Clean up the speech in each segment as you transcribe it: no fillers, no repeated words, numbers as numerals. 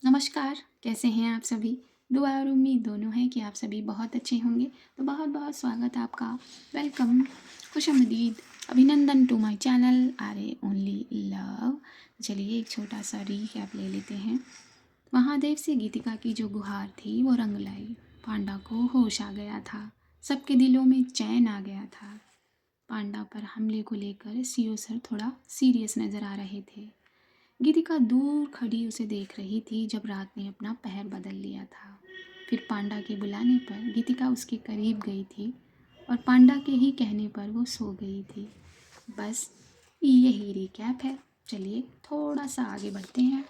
नमस्कार, कैसे हैं आप सभी? दुआ और उम्मीद दोनों है कि आप सभी बहुत अच्छे होंगे। तो बहुत बहुत स्वागत है आपका। वेलकम, खुशामदीद, अभिनंदन टू माय चैनल आरे ओनली लव। चलिए एक छोटा सा रीकैप ले लेते हैं। महादेव से गीतिका की जो गुहार थी वो रंग लाई। पांडा को होश आ गया था। सबके दिलों में चैन आ गया था। पांडा पर हमले को लेकर सीओ सर थोड़ा सीरियस नज़र आ रहे थे। गीतिका दूर खड़ी उसे देख रही थी जब रात ने अपना पहर बदल लिया था। फिर पांडा के बुलाने पर गीतिका उसके करीब गई थी और पांडा के ही कहने पर वो सो गई थी। बस यही रिकैप है। चलिए थोड़ा सा आगे बढ़ते हैं।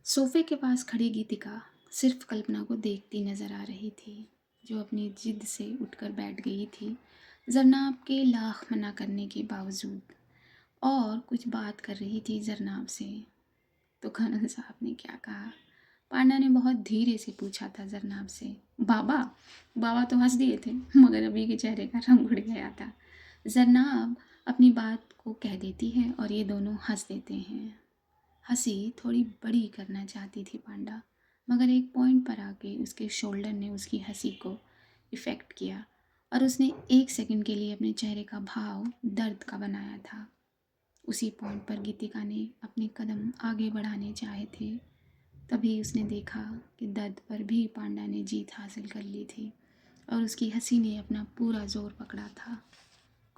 सोफे के पास खड़ी गीतिका सिर्फ कल्पना को देखती नजर आ रही थी, जो अपनी जिद से उठकर बैठ गई थी जरनाब के लाख मना करने के बावजूद, और कुछ बात कर रही थी जरनाब से। तो कर्नल साहब ने क्या कहा? पांडा ने बहुत धीरे से पूछा था जरनाब से। बाबा बाबा तो हंस दिए थे, मगर अभी के चेहरे का रंग उड़ गया था। जरनाब अपनी बात को कह देती है और ये दोनों हंस देते हैं। हंसी थोड़ी बड़ी करना चाहती थी पांडा, मगर एक पॉइंट पर आके उसके शोल्डर ने उसकी हंसी को इफ़ेक्ट किया और उसने एक सेकंड के लिए अपने चेहरे का भाव दर्द का बनाया था। उसी पॉइंट पर गीतिका ने अपने कदम आगे बढ़ाने चाहे थे। तभी उसने देखा कि दर्द पर भी पांडा ने जीत हासिल कर ली थी और उसकी हंसी ने अपना पूरा जोर पकड़ा था।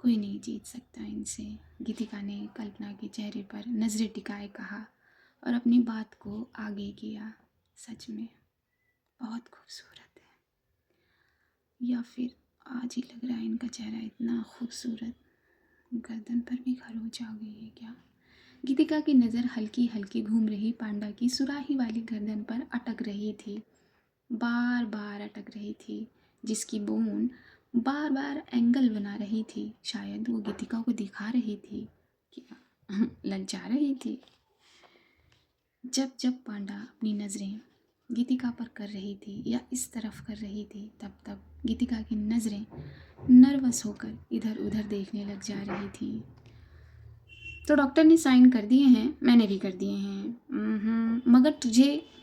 कोई नहीं जीत सकता इनसे, गीतिका ने कल्पना के चेहरे पर नजरें टिकाए कहा और अपनी बात को आगे किया। सच में बहुत खूबसूरत है, या फिर आज ही लग रहा है इनका चेहरा इतना खूबसूरत। गर्दन पर भी खरोच आ गई है क्या? गीतिका की नज़र हल्की हल्की घूम रही पांडा की सुराही वाली गर्दन पर अटक रही थी, बार बार अटक रही थी, जिसकी बूंद बार बार एंगल बना रही थी। शायद वो गीतिका को दिखा रही थी कि ललचा रही थी। जब जब पांडा अपनी नज़रें गीतिका पर कर रही थी या इस तरफ कर रही थी, तब तब गीतिका की नज़रें नर्वस होकर इधर उधर देखने लग जा रही थी। तो डॉक्टर ने साइन कर दिए हैं, मैंने भी कर दिए हैं, मगर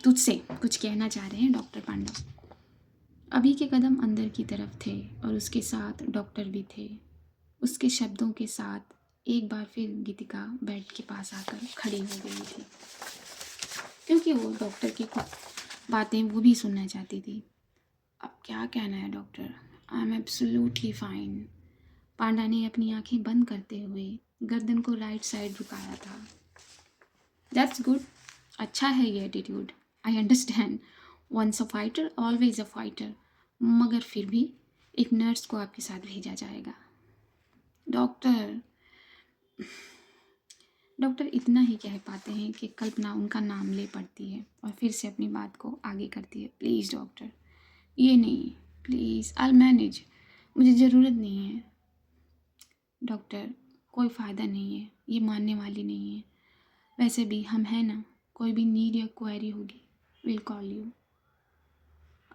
तुझसे कुछ कहना चाह रहे हैं डॉक्टर पांडा। अभी के कदम अंदर की तरफ थे और उसके साथ डॉक्टर भी थे। उसके शब्दों के साथ एक बार फिर गीतिका बेड के पास आकर खड़ी हो गई थी, क्योंकि वो डॉक्टर की कुछ बातें वो भी सुनना चाहती थी। अब क्या कहना है doctor? I am absolutely fine. Panda ने अपनी आंखें बंद करते हुए गर्दन को राइट साइड झुकाया था। दैट्स गुड, अच्छा है ये attitude. I understand, once a fighter always a fighter, मगर फिर भी एक नर्स को आपके साथ भेजा जाएगा। डॉक्टर डॉक्टर इतना ही कह पाते हैं कि कल्पना उनका नाम ले पड़ती है और फिर से अपनी बात को आगे करती है। प्लीज़ डॉक्टर, ये नहीं, प्लीज़ आई मैनेज, मुझे ज़रूरत नहीं है। डॉक्टर कोई फ़ायदा नहीं है, ये मानने वाली नहीं है। वैसे भी हम हैं ना, कोई भी नीड या क्वेरी होगी विल कॉल यू।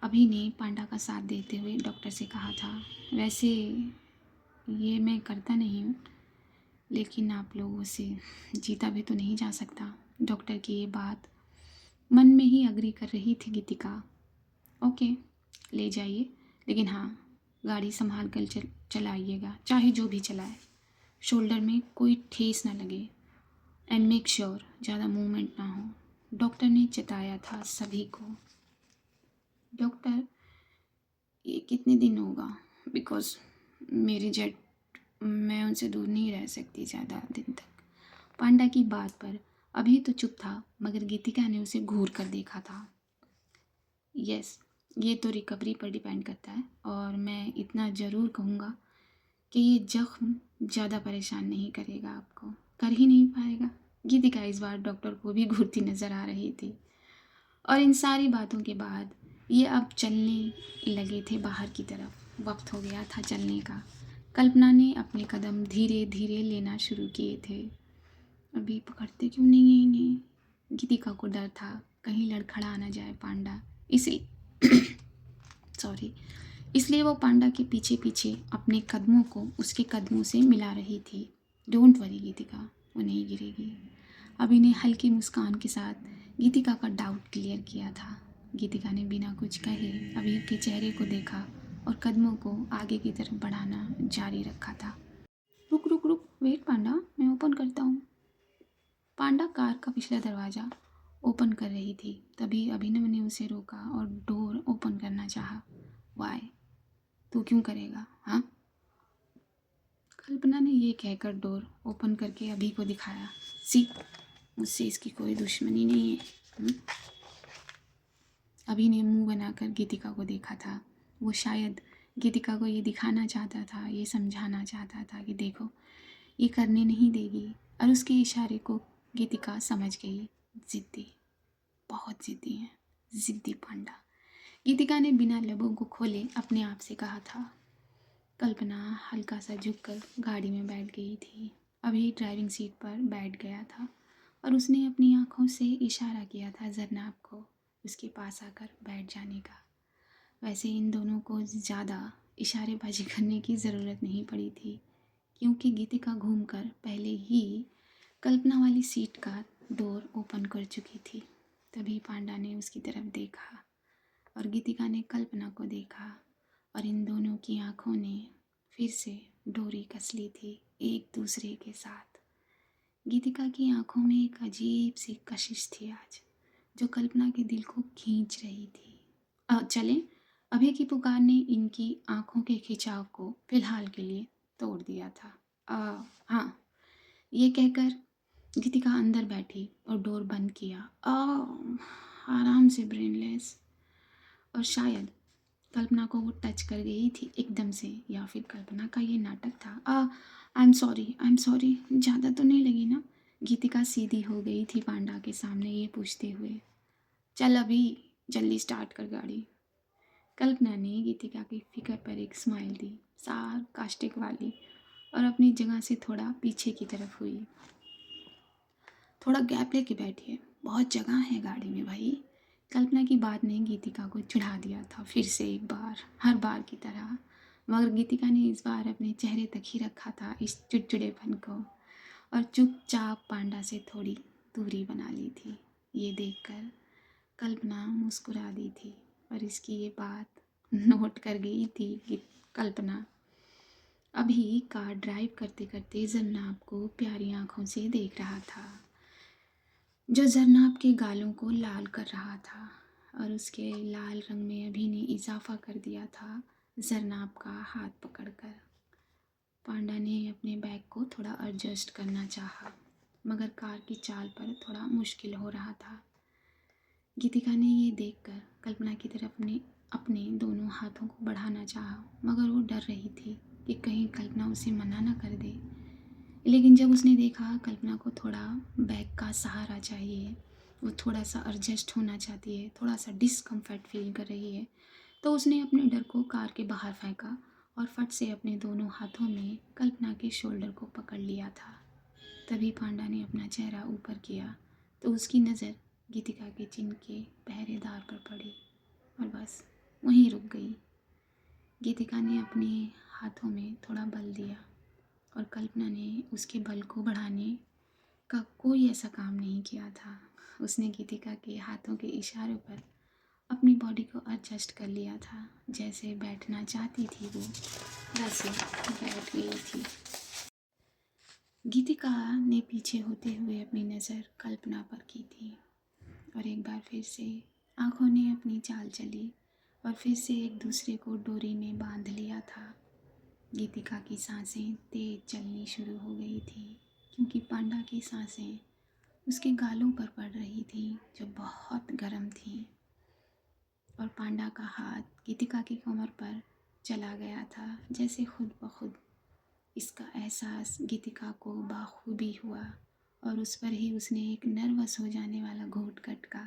अभी ने पांडा का साथ देते हुए डॉक्टर से कहा था, वैसे ये मैं करता नहीं हूँ, लेकिन आप लोगों से जीता भी तो नहीं जा सकता। डॉक्टर की ये बात मन में ही अग्री कर रही थी गीतिका। ओके, ले जाइए, लेकिन हाँ, गाड़ी संभाल कर चलाइएगा, चाहे जो भी चलाए। शोल्डर में कोई ठेस ना लगे एंड मेक श्योर ज़्यादा मूवमेंट ना हो, डॉक्टर ने चेताया था सभी को। डॉक्टर ये कितने दिन होगा? बिकॉज मेरे जेट, मैं उनसे दूर नहीं रह सकती ज़्यादा दिन तक। पांडा की बात पर अभी तो चुप था, मगर गीतिका ने उसे घूर कर देखा था। यस, ये तो रिकवरी पर डिपेंड करता है, और मैं इतना ज़रूर कहूँगा कि ये जख्म ज़्यादा परेशान नहीं करेगा आपको, कर ही नहीं पाएगा। गीतिका इस बार डॉक्टर को भी घूरती नज़र आ रही थी। और इन सारी बातों के बाद ये अब चलने लगे थे बाहर की तरफ। वक्त हो गया था चलने का। कल्पना ने अपने कदम धीरे धीरे लेना शुरू किए थे। अभी पकड़ते क्यों नहीं है इन्हें? गीतिका को डर था कहीं लड़खड़ा ना जाए पांडा, इसलिए सॉरी, इसलिए वो पांडा के पीछे पीछे अपने कदमों को उसके कदमों से मिला रही थी। डोंट वरी गीतिका, वो नहीं गिरेगी। अभी ने हल्की मुस्कान के साथ गीतिका का डाउट क्लियर किया था। गीतिका ने बिना कुछ कहे अभी के चेहरे को देखा और कदमों को आगे की तरफ बढ़ाना जारी रखा था। रुक रुक रुक, वेट पांडा, मैं ओपन करता हूँ। पांडा कार का पिछला दरवाज़ा ओपन कर रही थी। तभी अभिनव ने उसे रोका और डोर ओपन करना चाहा। वाई, तू क्यों करेगा, हाँ? कल्पना ने ये कहकर डोर ओपन करके अभी को दिखाया। सी, मुझसे इसकी कोई दुश्मनी नहीं है। अभी ने मुंह बनाकर गीतिका को देखा था। वो शायद गीतिका को ये दिखाना चाहता था, ये समझाना चाहता था कि देखो, ये करने नहीं देगी। और उसके इशारे को गीतिका समझ गई। जिद्दी, बहुत जिद्दी है, जिद्दी पांडा। गीतिका ने बिना लबों को खोले अपने आप से कहा था। कल्पना हल्का सा झुककर गाड़ी में बैठ गई थी। अभी ड्राइविंग सीट पर बैठ गया था और उसने अपनी आंखों से इशारा किया था जरनाब को उसके पास आकर बैठ जाने का। वैसे इन दोनों को ज़्यादा इशारेबाजी करने की ज़रूरत नहीं पड़ी थी, क्योंकि गीतिका घूमकर पहले ही कल्पना वाली सीट का डोर ओपन कर चुकी थी। तभी पांडा ने उसकी तरफ देखा और गीतिका ने कल्पना को देखा और इन दोनों की आंखों ने फिर से डोरी कस ली थी एक दूसरे के साथ। गीतिका की आंखों में एक अजीब सी कशिश थी आज, जो कल्पना के दिल को खींच रही थी। चलें, अभय की पुकार ने इनकी आंखों के खिंचाव को फिलहाल के लिए तोड़ दिया था। हाँ, ये कहकर गीतिका अंदर बैठी और डोर बंद किया। आराम से, ब्रेनलेस। और शायद कल्पना को वो टच कर गई थी एकदम से, या फिर कल्पना का ये नाटक था। आई एम सॉरी, ज़्यादा तो नहीं लगी ना? गीतिका सीधी हो गई थी पांडा के सामने ये पूछते हुए। चल अभी, जल्दी स्टार्ट कर गाड़ी। कल्पना ने गीतिका की फिकर पर एक स्माइल दी, सार्कास्टिक वाली, और अपनी जगह से थोड़ा पीछे की तरफ हुई। थोड़ा गैप लेके बैठिए, बहुत जगह है गाड़ी में भाई। कल्पना की बात ने गीतिका को चिढ़ा दिया था फिर से एक बार, हर बार की तरह। मगर गीतिका ने इस बार अपने चेहरे तक ही रखा था इस चिड़चिड़ेपन को और चुपचाप पांडा से थोड़ी दूरी बना ली थी। ये देखकर कल्पना मुस्कुरा दी थी और इसकी ये बात नोट कर गई थी कि कल्पना अभी कार ड्राइव करते करते जन्नाब को प्यारी आंखों से देख रहा था, जो जरनाब के गालों को लाल कर रहा था। और उसके लाल रंग में अभी ने इजाफा कर दिया था जरनाब का हाथ पकड़कर। पांडा ने अपने बैग को थोड़ा एडजस्ट करना चाहा, मगर कार की चाल पर थोड़ा मुश्किल हो रहा था। गीतिका ने ये देखकर कल्पना की तरफ अपने दोनों हाथों को बढ़ाना चाहा, मगर वो डर रही थी कि कहीं कल्पना उसे मना ना कर दे। लेकिन जब उसने देखा कल्पना को थोड़ा बैग का सहारा चाहिए, वो थोड़ा सा एडजस्ट होना चाहती है, थोड़ा सा डिस्कम्फर्ट फील कर रही है, तो उसने अपने डर को कार के बाहर फेंका और फट से अपने दोनों हाथों में कल्पना के शोल्डर को पकड़ लिया था। तभी पांडा ने अपना चेहरा ऊपर किया तो उसकी नज़र गीतिका के चिन्ह के पहरेदार पर पड़ी और बस वहीं रुक गई। गीतिका ने अपने हाथों में थोड़ा बल दिया और कल्पना ने उसके बल को बढ़ाने का कोई ऐसा काम नहीं किया था। उसने गीतिका के हाथों के इशारों पर अपनी बॉडी को एडजस्ट कर लिया था। जैसे बैठना चाहती थी वो, वैसे बैठ गई थी। गीतिका ने पीछे होते हुए अपनी नज़र कल्पना पर की थी और एक बार फिर से आंखों ने अपनी चाल चली और फिर से एक दूसरे को डोरी में बांध लिया था। गीतिका की सांसें तेज चलनी शुरू हो गई थी, क्योंकि पांडा की सांसें उसके गालों पर पड़ रही थी जो बहुत गर्म थी। और पांडा का हाथ गीतिका की कमर पर चला गया था, जैसे खुद ब खुद। इसका एहसास गीतिका को बाखूबी हुआ और उस पर ही उसने एक नर्वस हो जाने वाला घूंट कटका।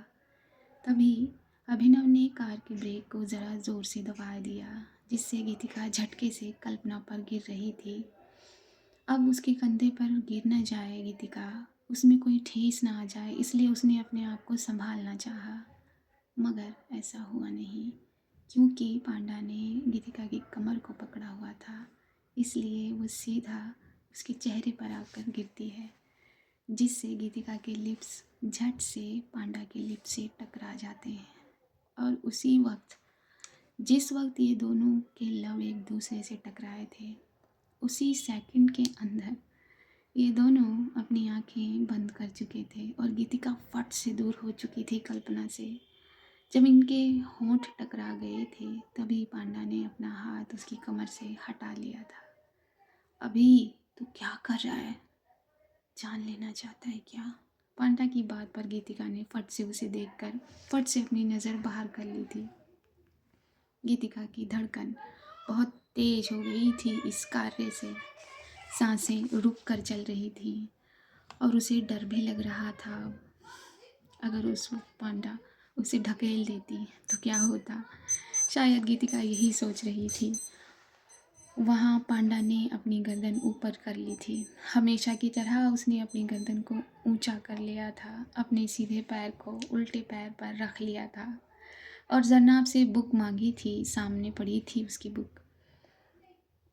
तभी अभिनव ने कार के ब्रेक को ज़रा ज़ोर से दबा दिया, जिससे गीतिका झटके से कल्पना पर गिर रही थी। अब उसके कंधे पर गिर न जाए गीतिका, उसमें कोई ठेस ना आ जाए, इसलिए उसने अपने आप को संभालना चाहा। मगर ऐसा हुआ नहीं, क्योंकि पांडा ने गीतिका की कमर को पकड़ा हुआ था, इसलिए वो सीधा उसके चेहरे पर आकर गिरती है, जिससे गीतिका के लिप्स झट से पांडा के लिप से टकरा जाते हैं। और उसी वक्त, जिस वक्त ये दोनों के लव एक दूसरे से टकराए थे, उसी सेकंड के अंदर ये दोनों अपनी आंखें बंद कर चुके थे और गीतिका फट से दूर हो चुकी थी कल्पना से। जब इनके होंठ टकरा गए थे तभी पांडा ने अपना हाथ उसकी कमर से हटा लिया था। अभी तू क्या कर रहा है? जान लेना चाहता है क्या? पांडा की बात पर गीतिका ने फट से उसे देखकर फट से अपनी नज़र बाहर कर ली थी। गीतिका की धड़कन बहुत तेज हो गई थी इस कार्य से। सांसें रुक कर चल रही थी और उसे डर भी लग रहा था। अगर उस वक्त पांडा उसे ढकेल देती तो क्या होता? शायद गीतिका यही सोच रही थी। वहाँ पांडा ने अपनी गर्दन ऊपर कर ली थी। हमेशा की तरह उसने अपनी गर्दन को ऊंचा कर लिया था, अपने सीधे पैर को उल्टे पैर पर रख लिया था और जरनाब से बुक मांगी थी। सामने पड़ी थी उसकी बुक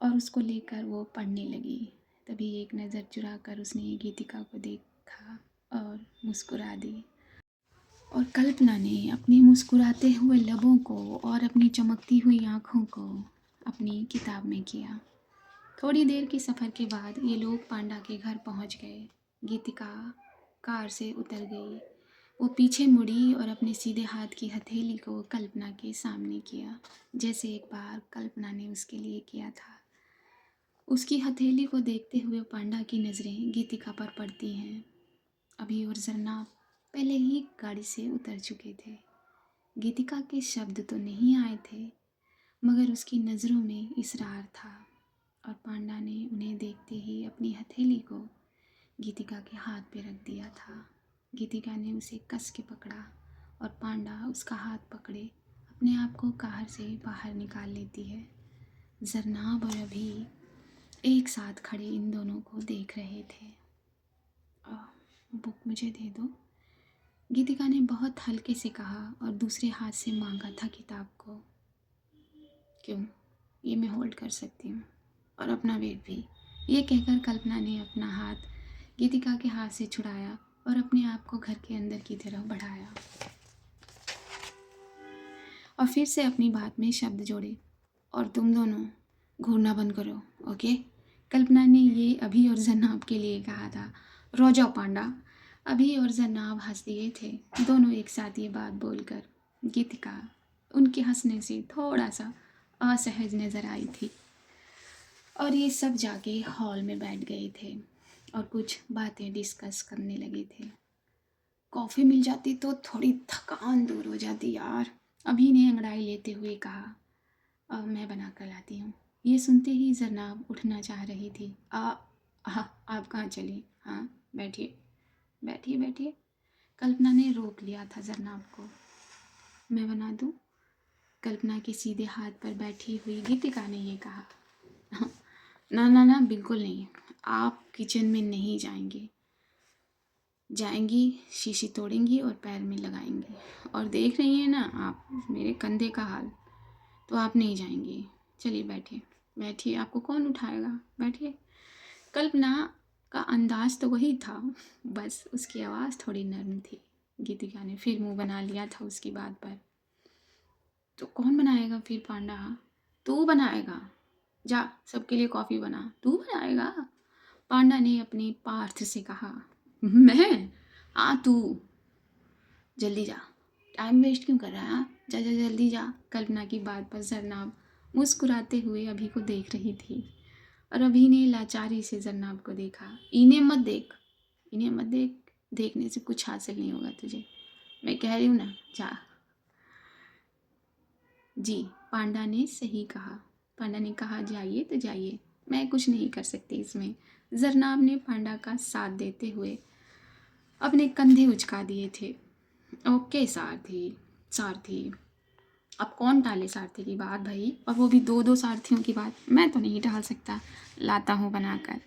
और उसको लेकर वो पढ़ने लगी। तभी एक नज़र चुरा कर उसने गीतिका को देखा और मुस्कुरा दी। और कल्पना ने अपने मुस्कुराते हुए लबों को और अपनी चमकती हुई आँखों को अपनी किताब में किया। थोड़ी देर के सफ़र के बाद ये लोग पांडा के घर पहुंच गए। गीतिका कार से उतर गई। वो पीछे मुड़ी और अपने सीधे हाथ की हथेली को कल्पना के सामने किया, जैसे एक बार कल्पना ने उसके लिए किया था। उसकी हथेली को देखते हुए पांडा की नज़रें गीतिका पर पड़ती हैं। अभी और जरनाब पहले ही गाड़ी से उतर चुके थे। गीतिका के शब्द तो नहीं आए थे, मगर उसकी नज़रों में इसरार था और पांडा ने उन्हें देखते ही अपनी हथेली को गीतिका के हाथ पे रख दिया था। गीतिका ने उसे कस के पकड़ा और पांडा उसका हाथ पकड़े अपने आप को कार से बाहर निकाल लेती है। जरनाब और अभी एक साथ खड़े इन दोनों को देख रहे थे। बुक मुझे दे दो, गीतिका ने बहुत हल्के से कहा और दूसरे हाथ से मांगा था किताब को। क्यों, ये मैं होल्ड कर सकती हूँ, और अपना वेट भी। ये कहकर कल्पना ने अपना हाथ गीतिका के हाथ से छुड़ाया और अपने आप को घर के अंदर की तरफ बढ़ाया और फिर से अपनी बात में शब्द जोड़े। और तुम दोनों घूरना बंद करो, ओके? कल्पना ने ये अभी और जनाब के लिए कहा था। रो जाओ पांडा। अभी और जनाब हंस दिए थे, दोनों एक साथ ये बात बोलकर। गीतिका उनके हंसने से थोड़ा सा असहज नज़र आई थी और ये सब जाके हॉल में बैठ गए थे और कुछ बातें डिस्कस करने लगे थे। कॉफ़ी मिल जाती तो थोड़ी थकान दूर हो जाती यार, अभी ने अंगड़ाई लेते हुए कहा। मैं बना कर लाती हूँ। ये सुनते ही जरनाब उठना चाह रही थी। आप कहाँ चली? हाँ, बैठिए बैठिए बैठिए। कल्पना ने रोक लिया था जरनाब को। मैं बना दूँ? कल्पना के सीधे हाथ पर बैठी हुई गीतिका ने ये कहा। ना ना ना, बिल्कुल नहीं, आप किचन में नहीं जाएंगे। जाएंगी, शीशी तोड़ेंगी और पैर में लगाएंगी, और देख रही हैं ना आप मेरे कंधे का हाल, तो आप नहीं जाएंगी। चलिए बैठिए बैठिए, आपको कौन उठाएगा, बैठिए। कल्पना का अंदाज तो वही था, बस उसकी आवाज़ थोड़ी नर्म थी। गीतिका ने फिर मुंह बना लिया था उसकी बात पर। तो कौन बनाएगा फिर पांडा? तू बनाएगा, जा सबके लिए कॉफ़ी बना, तू बनाएगा? पांडा ने अपने पार्थ से कहा। मैं? हाँ तू, जल्दी जा, टाइम वेस्ट क्यों कर रहा है? हाँ? जा जा जल्दी जा। कल्पना की बात पर जरनाब मुस्कुराते हुए अभी को देख रही थी और अभी ने लाचारी से जरनाब को देखा। इन्हें मत देख, इन्हें मत देख, देखने से कुछ हासिल नहीं होगा तुझे, मैं कह रही हूँ ना, जा। जी, पांडा ने सही कहा। पांडा ने कहा जाइए तो जाइए, मैं कुछ नहीं कर सकती इसमें। जरनाब ने पांडा का साथ देते हुए अपने कंधे उचका दिए थे। ओके सारथी, सारथी, अब कौन टाले सारथी की बात भाई, और वो भी दो दो सारथियों की बात, मैं तो नहीं टाल सकता, लाता हूँ बनाकर।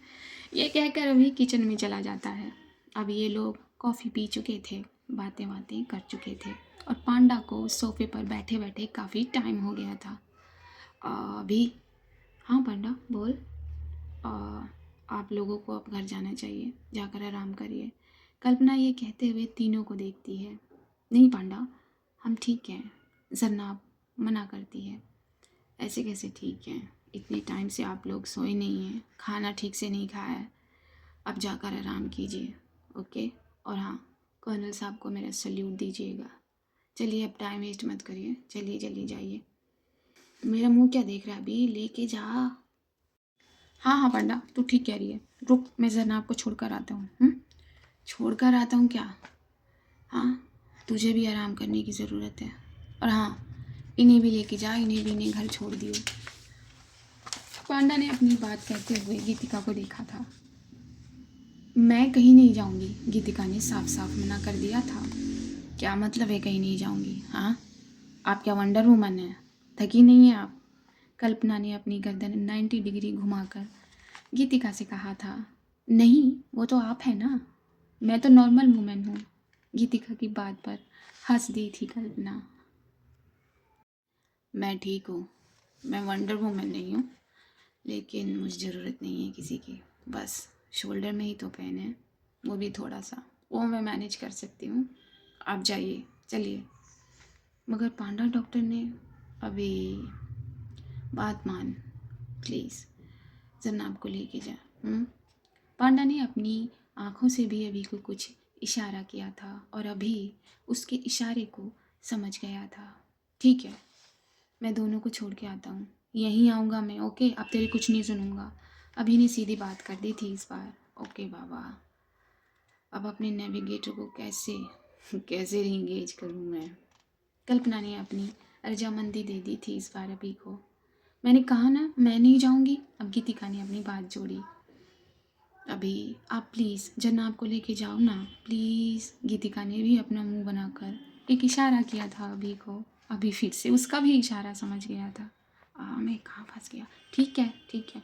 ये कहकर अभी किचन में चला जाता है। अब ये लोग कॉफ़ी पी चुके थे, बातें बातें कर चुके थे और पांडा को सोफे पर बैठे बैठे काफ़ी टाइम हो गया था। अभी, हाँ पांडा बोल। आप लोगों को अब घर जाना चाहिए, जाकर आराम करिए। कल्पना ये कहते हुए तीनों को देखती है। नहीं पांडा, हम ठीक हैं। जरनाब मना करती है। ऐसे कैसे ठीक हैं? इतने टाइम से आप लोग सोए नहीं हैं, खाना ठीक से नहीं खाया है। अब जाकर आराम कीजिए, ओके? और हाँ, कर्नल साहब को मेरा सल्यूट दीजिएगा। चलिए अब टाइम वेस्ट मत करिए, चलिए जल्दी जाइए। मेरा मुंह क्या देख रहा है अभी, लेके जा। हाँ हाँ पांडा, तू ठीक कह रही है। रुक, मैं जरनाब को छोड़कर आता हूँ। छोड़कर आता हूँ क्या? हाँ, तुझे भी आराम करने की ज़रूरत है। और हाँ, इन्हें भी लेके जा, इन्हें भी इन्हें घर छोड़ दियो। पांडा ने अपनी बात कहते हुए गीतिका को देखा था। मैं कहीं नहीं जाऊंगी, गीतिका ने साफ साफ मना कर दिया था। क्या मतलब है कहीं नहीं जाऊंगी? हाँ, आप क्या वंडर वुमन है? थकी नहीं है आप? कल्पना ने अपनी गर्दन 90 डिग्री घुमाकर गीतिका से कहा था। नहीं, वो तो आप है ना, मैं तो नॉर्मल वुमन हूँ। गीतिका की बात पर हंस दी थी कल्पना। मैं ठीक हूँ, मैं वंडर वुमन नहीं हूँ, लेकिन मुझे ज़रूरत नहीं है किसी की। बस शोल्डर में ही तो पेन है, वो भी थोड़ा सा, वो मैं मैनेज कर सकती हूँ। आप जाइए, चलिए। मगर पांडा डॉक्टर ने अभी बात मान, प्लीज़ जनाब को लेके जा। पांडा ने अपनी आंखों से भी अभी को कुछ इशारा किया था और अभी उसके इशारे को समझ गया था। ठीक है, मैं दोनों को छोड़ के आता हूँ, यहीं आऊँगा मैं, ओके? अब तेरी कुछ नहीं सुनूंगा। अभी ने सीधी बात कर दी थी इस बार। ओके बाबा, अब अपने नेविगेटर को कैसे कैसे रीएंगेज करूँ मैं? कल्पना ने अपनी रजामंदी दे दी थी इस बार अभी को। मैंने कहा ना मैं नहीं जाऊँगी। अब गीतिका ने अपनी बात जोड़ी। अभी आप प्लीज़ जनाब को लेके जाओ ना, प्लीज़। गीतिका ने भी अपना मुंह बनाकर एक इशारा किया था अभी को। अभी फिर से उसका भी इशारा समझ गया था। मैं कहाँ फंस गया? ठीक है ठीक है।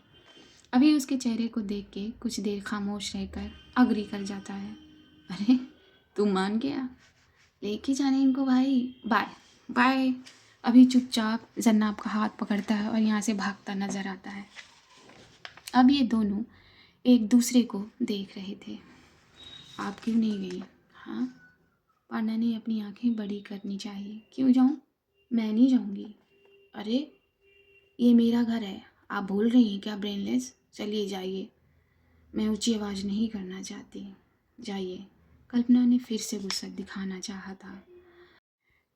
अभी उसके चेहरे को देख के कुछ देर खामोश रहकर अग्री कर जाता है। अरे तू मान गया? लेके जाने इनको भाई। Bye bye. अभी चुपचाप जन्नाब का हाथ पकड़ता है और यहाँ से भागता नजर आता है। अब ये दोनों एक दूसरे को देख रहे थे। आप क्यों नहीं गई? हाँ, पांडा ने अपनी आंखें बड़ी करनी चाहिए। क्यों जाऊँ? मैं नहीं जाऊँगी। अरे ये मेरा घर है, आप भूल रही हैं क्या ब्रेनलेस? चलिए जाइए, मैं ऊंची आवाज़ नहीं करना चाहती। जाइए। कल्पना ने फिर से गुस्सा दिखाना चाहा था।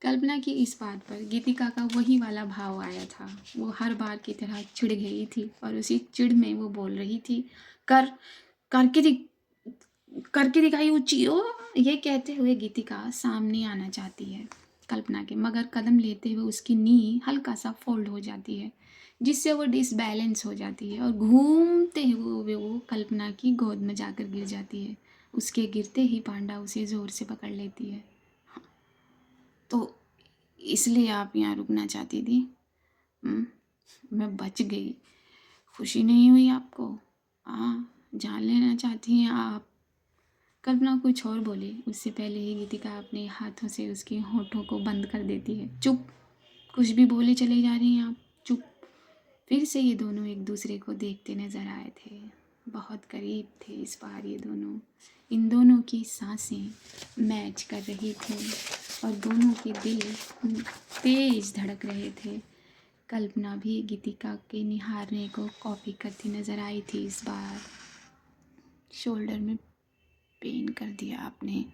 कल्पना की इस बात पर गीतिका का वही वाला भाव आया था। वो हर बार की तरह चिढ़ गई थी और उसी चिढ़ में वो बोल रही थी, कर करके दिख करके दिखाई ऊंची हो। ये कहते हुए गीतिका सामने आना चाहती है कल्पना के, मगर कदम लेते हुए उसकी नी हल्का सा फोल्ड हो जाती है, जिससे वो डिसबैलेंस हो जाती है और घूमते हुए वो कल्पना की गोद में जाकर गिर जाती है। उसके गिरते ही पांडा उसे ज़ोर से पकड़ लेती है। तो इसलिए आप यहाँ रुकना चाहती थी? हम्म, मैं बच गई। खुशी नहीं हुई आपको? हाँ, जान लेना चाहती हैं आप? कल्पना कुछ और बोले उससे पहले ही गीतिका अपने हाथों से उसके होठों को बंद कर देती है। चुप, कुछ भी बोले चले जा रही हैं आप, चुप। फिर से ये दोनों एक दूसरे को देखते नजर आए थे। बहुत करीब थे इस बार ये दोनों। इन दोनों की सांसें मैच कर रही थी और दोनों के दिल तेज धड़क रहे थे। कल्पना भी गीतिका के निहारने को कॉपी करती नजर आई थी इस बार। शोल्डर में पेन कर दिया आपने,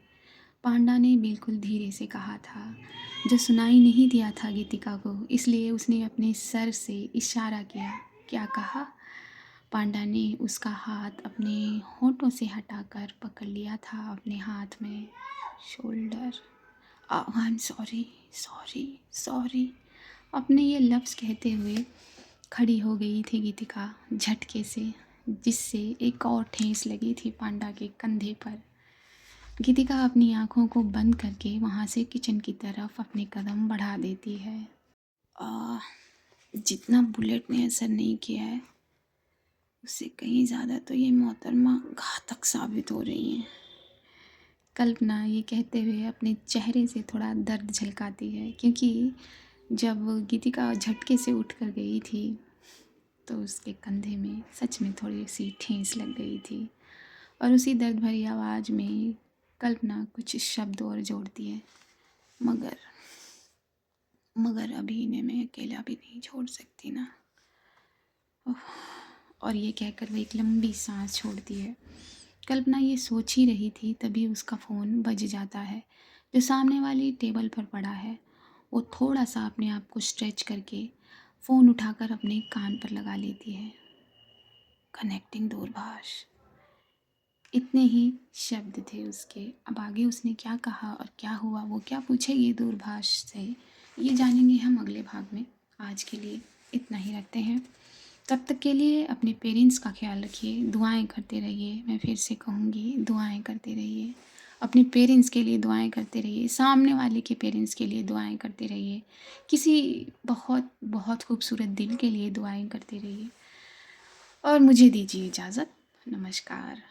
पांडा ने बिल्कुल धीरे से कहा था, जो सुनाई नहीं दिया था गीतिका को, इसलिए उसने अपने सर से इशारा किया। क्या कहा? पांडा ने उसका हाथ अपने होठों से हटाकर पकड़ लिया था अपने हाथ में। Shoulder. I am sorry, sorry, sorry. अपने ये लफ्ज़ कहते हुए खड़ी हो गई थी गीतिका झटके से, जिससे एक और ठेस लगी थी पांडा के कंधे पर। गीतिका अपनी आंखों को बंद करके वहाँ से किचन की तरफ अपने कदम बढ़ा देती है। जितना बुलेट ने असर नहीं किया है, उससे कहीं ज़्यादा तो ये मोहतरमा घातक साबित हो रही हैं। कल्पना ये कहते हुए अपने चेहरे से थोड़ा दर्द झलकाती है, क्योंकि जब गीतिका झटके से उठ कर गई थी तो उसके कंधे में सच में थोड़ी सी ठेस लग गई थी और उसी दर्द भरी आवाज़ में कल्पना कुछ शब्द और जोड़ती है, मगर मगर अभी इन्हें मैं अकेला भी नहीं छोड़ सकती ना। उफ, और ये कहकर वह एक लंबी सांस छोड़ती है। कल्पना ये सोच ही रही थी, तभी उसका फ़ोन बज जाता है, जो सामने वाली टेबल पर पड़ा है। वो थोड़ा सा अपने आप को स्ट्रेच करके फ़ोन उठाकर अपने कान पर लगा लेती है। कनेक्टिंग दूरभाष, इतने ही शब्द थे उसके। अब आगे उसने क्या कहा और क्या हुआ, वो क्या पूछेगी दूरभाष से, ये जानेंगे हम अगले भाग में। आज के लिए इतना ही रखते हैं। तब तक के लिए अपने पेरेंट्स का ख्याल रखिए, दुआएं करते रहिए। मैं फिर से कहूँगी, दुआएं करते रहिए। अपने पेरेंट्स के लिए दुआएं करते रहिए, सामने वाले के पेरेंट्स के लिए दुआएं करते रहिए, किसी बहुत बहुत खूबसूरत दिल के लिए दुआएं करते रहिए। और मुझे दीजिए इजाज़त। नमस्कार।